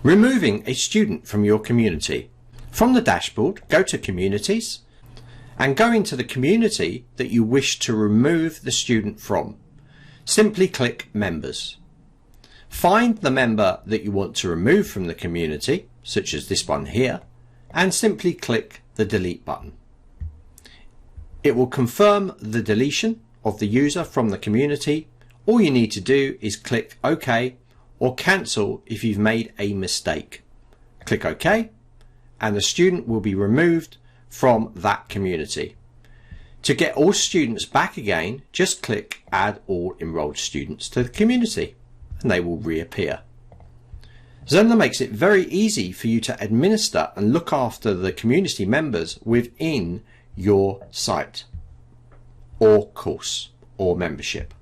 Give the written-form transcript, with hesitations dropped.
Removing a student from your community. From the dashboard, go to Communities and go into the community that you wish to remove the student from. Simply click Members. Find the member that you want to remove from the community, such as this one here, and simply click the Delete button. It will confirm the deletion of the user from the community. All you need to do is click OK or cancel if you've made a mistake. Click OK and the student will be removed from that community. To get all students back again, just click Add All Enrolled Students to the community and they will reappear. Zenler makes it very easy for you to administer and look after the community members within your site or course or membership.